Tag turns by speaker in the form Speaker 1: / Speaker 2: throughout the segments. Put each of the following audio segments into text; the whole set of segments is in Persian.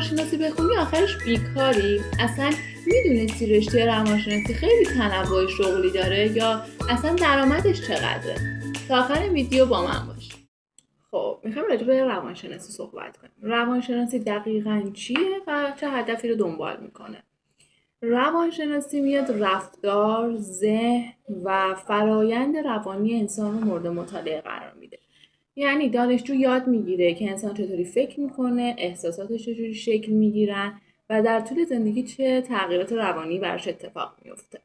Speaker 1: روانشناسی بخونی آخرش بیکاری؟ اصلا میدونستی رشته روانشناسی خیلی تنوع شغلی داره یا اصلا درآمدش چقدره؟ تا آخر ویدیو با من باش. خب میخوایم راجع به روانشناسی صحبت کنیم. روانشناسی دقیقاً چیه و چه هدفی رو دنبال میکنه؟ روانشناسی میاد رفتار، ذهن و فرایند روانی انسان رو مورد مطالعه قرار میده. یعنی دانشجو یاد میگیره که انسان چطوری فکر میکنه، احساساتش چطوری شکل میگیرن و در طول زندگی چه تغییرات روانی براش اتفاق میفته.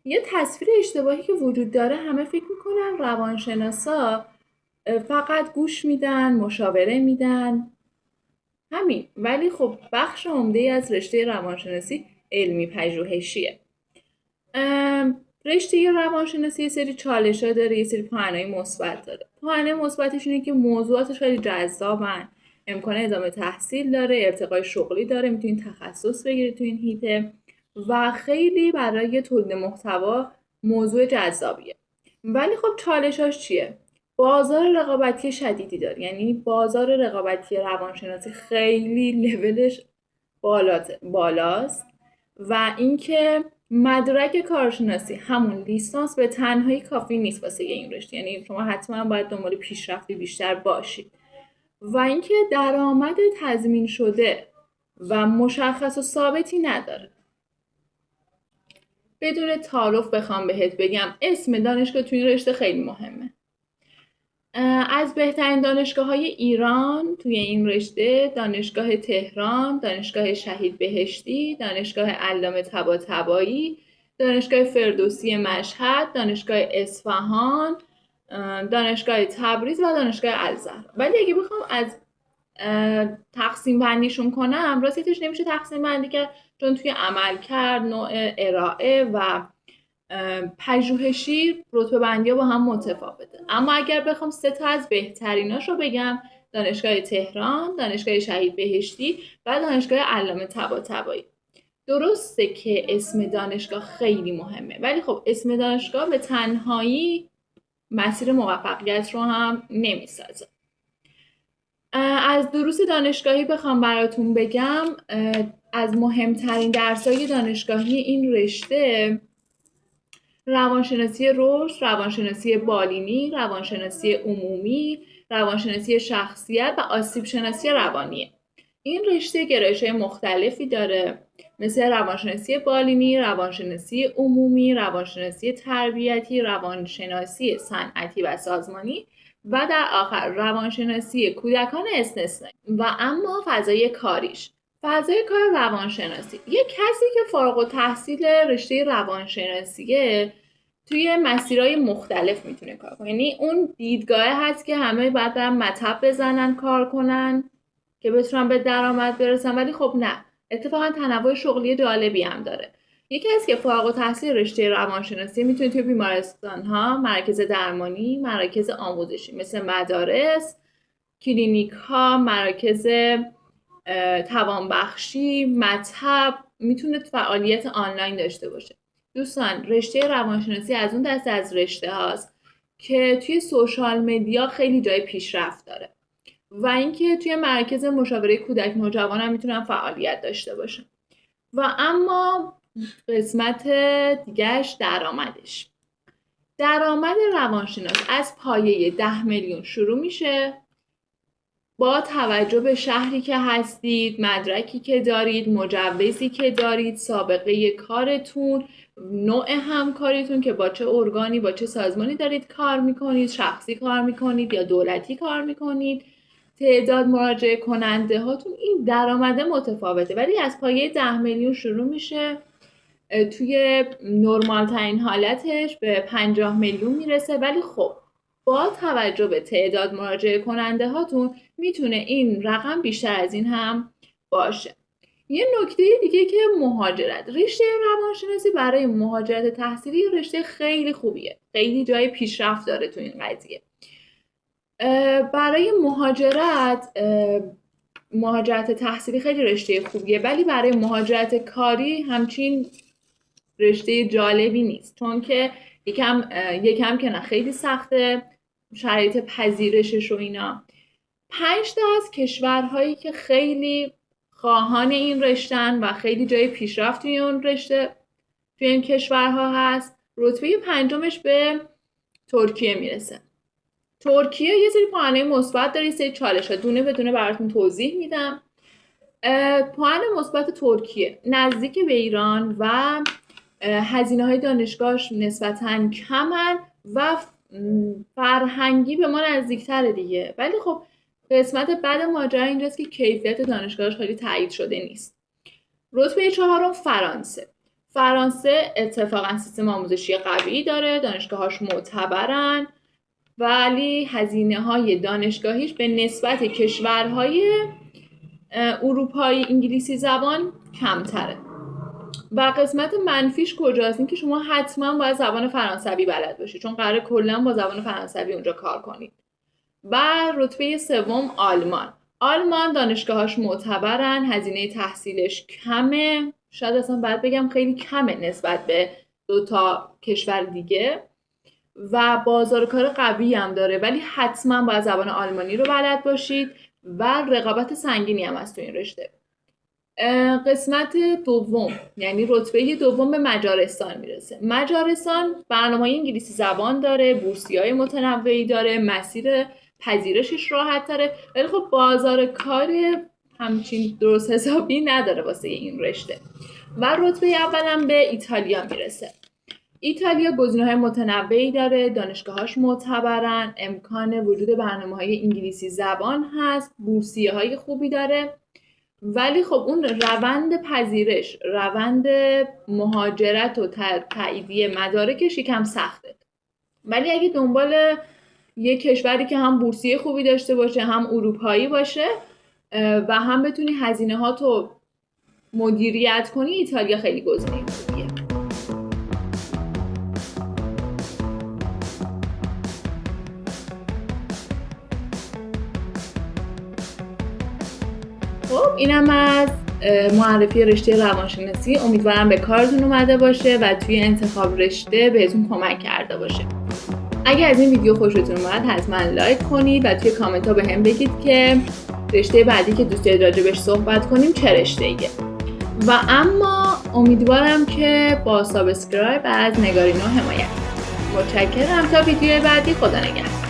Speaker 1: یه تصویر اشتباهی که وجود داره، همه فکر میکنن روانشناسا فقط گوش میدن، مشاوره میدن، همین. ولی خب بخش عمده‌ای از رشته روانشناسی علمی پژوهشیه. رشته روانشناسی یه سری چالش‌ها داره، یه سری پوانه‌های مثبت داره. پوانه مثبتش اینه که موضوعاتش خیلی جذابن، امکان ادامه تحصیل داره، ارتقای شغلی داره، میتونید تخصص بگیرید تو این حیطه و خیلی برای تولید محتوا موضوع جذابیه. ولی خب چالشاش چیه؟ بازار رقابتی شدیدی داره. یعنی بازار رقابتی روانشناسی خیلی لولش بالاست و اینکه مدرک کارشناسی همون لیسانس به تنهایی کافی نیست واسه این رشته. یعنی شما حتما باید دنبال پیشرفتی بیشتر باشید و اینکه درآمد تضمین شده و مشخص و ثابتی نداره. بدون تعارف بخوام بهت بگم، اسم دانشگاه توی این رشته خیلی مهمه. از بهترین دانشگاه‌های ایران توی این رشته دانشگاه تهران، دانشگاه شهید بهشتی، دانشگاه علامه طباطبایی، دانشگاه فردوسی مشهد، دانشگاه اصفهان، دانشگاه تبریز و دانشگاه الزهراء. ولی اگه بخوام از تقسیم بندیشون کنم، راستش نمیشه تقسیم بندی کرد، چون توی عملکرد، نوع ارائه و پژوهشی رتبه بندی ها با هم متفاوته. اما اگر بخوام 3 تا از بهتریناش رو بگم، دانشگاه تهران، دانشگاه شهید بهشتی و دانشگاه علامه طباطبایی. درسته که اسم دانشگاه خیلی مهمه، ولی خب اسم دانشگاه به تنهایی مسیر موفقیت رو هم نمیسازه. از دروس دانشگاهی بخوام براتون بگم، از مهمترین درس‌های دانشگاهی این رشته روانشناسی رشد، روانشناسی بالینی، روانشناسی عمومی، روانشناسی شخصیت و آسیب شناسی روانیه. این رشته گرایش‌های مختلفی داره، مثل روانشناسی بالینی، روانشناسی عمومی، روانشناسی تربیتی، روانشناسی صنعتی و سازمانی و در آخر روانشناسی کودکان استثنایی. و اما فضای کاریش، فضای کار روانشناسی، یک کسی که فارغ التحصیل رشته روانشناسیه توی مسیرهای مختلف میتونه کار کنه. یعنی اون دیدگاه هست که همه باید برن مطب بزنن، کار کنن که بتونن به درآمد برسن، ولی خب نه، اتفاقا تنوع شغلی جالبی هم داره. یکی از که فارغ التحصیل رشته روانشناسی میتونه توی بیمارستان‌ها، مراکز درمانی، مراکز آموزشی مثل مدارس، کلینیک‌ها، مراکز توانبخشی، مطب، میتونه فعالیت آنلاین داشته باشه. دوستان، رشته روانشناسی از اون دسته از رشته هاست که توی سوشال مدیا خیلی جای پیشرفت داره و اینکه توی مرکز مشاوره کودک نوجوان هم میتونن فعالیت داشته باشن. و اما قسمت دیگهش درآمدش. درآمد روانشناس از پایه 10 میلیون شروع میشه، با توجه به شهری که هستید، مدرکی که دارید، مجوزی که دارید، سابقه کارتون، نوع همکاریتون که با چه ارگانی، با چه سازمانی دارید کار میکنید، شخصی کار میکنید یا دولتی کار میکنید، تعداد مراجعه کننده هاتون، این درآمد متفاوته. ولی از پایه 10 میلیون شروع میشه، توی نرمال ترین حالتش به 50 میلیون میرسه. ولی خب با توجه به تعداد مراجعه کننده هاتون میتونه این رقم بیشتر از این هم باشه. یه نکته دیگه که مهاجرت. رشته روانشناسی برای مهاجرت تحصیلی رشته خیلی خوبیه، خیلی جای پیشرفت داره تو این قضیه. برای مهاجرت تحصیلی خیلی رشته خوبیه، ولی برای مهاجرت کاری همچین رشته جالبی نیست، چون که یکم که نه خیلی سخته شرایط پذیرشش و اینا. 5 تا از کشورهایی که خیلی خواهان این رشتن و خیلی جای پیشرفت توی اون رشته توی این کشورها هست. رتبه 5مش به ترکیه میرسه. ترکیه یه سری پوانه مثبت داره، یه سری چالش‌ها دونه به دونه براتون توضیح میدم. پوان مثبت ترکیه نزدیک به ایران و هزینه‌های دانشگاهش نسبتاً کمن و فرهنگی به ما نزدیک‌تره دیگه. ولی خب قسمت بعد ماجرا اینجاست که کیفیت دانشگاهش خیلی تایید شده نیست. رتبه 4 فرانسه اتفاقا سیستم آموزشی قوی داره، دانشگاهاش معتبرن، ولی هزینه‌های دانشگاهیش به نسبت کشورهای اروپایی انگلیسی زبان کمتره. و قسمت منفیش کجاست؟ این که شما حتما باید زبان فرانسوی بلد باشید، چون قراره کلا با زبان فرانسوی اونجا کار کنید. و رتبه 3 آلمان دانشگاهاش معتبرن، هزینه تحصیلش کمه، شاید اصلا باید بگم خیلی کمه نسبت به 2 تا کشور دیگه، و بازار کار قوی هم داره، ولی حتما باید زبان آلمانی رو بلد باشید و رقابت سنگینی هم هست تو این رشته. قسمت دوم یعنی رتبه 2 به مجارستان میرسه. مجارستان برنامه‌های انگلیسی زبان داره، بورسیه‌های متنوعی داره، مسیر پذیرشش راحت تره، ولی خب بازار کار همچین درست حسابی نداره واسه این رشته. و رتبه اولم به ایتالیا میرسه. ایتالیا گزینه‌های متنوعی داره، دانشگاهاش معتبرن، امکان وجود برنامه‌های انگلیسی زبان هست، بورسیه‌های خوبی داره، ولی خب اون روند پذیرش، روند مهاجرت و تاییدیه مدارکش یکم سخته. ولی اگه دنبال یه کشوری که هم بورسیه خوبی داشته باشه، هم اروپایی باشه و هم بتونی هزینه‌هاتو مدیریت کنی، ایتالیا خیلی گزینه خوبیه. خب اینم از معرفی رشته روانشناسی. امیدوارم به کارتون اومده باشه و توی انتخاب رشته بهتون کمک کرده باشه. اگه از این ویدیو خوشتون اومد حتما لایک کنید و توی کامنت ها بهم بگید که رشته بعدی که دوست دارید راجبش صحبت کنیم چه رشته‌ایه. و اما امیدوارم که با سابسکرایب از نگارینو حمایت. متشکرم. تا ویدیو بعدی، خدا نگهدار.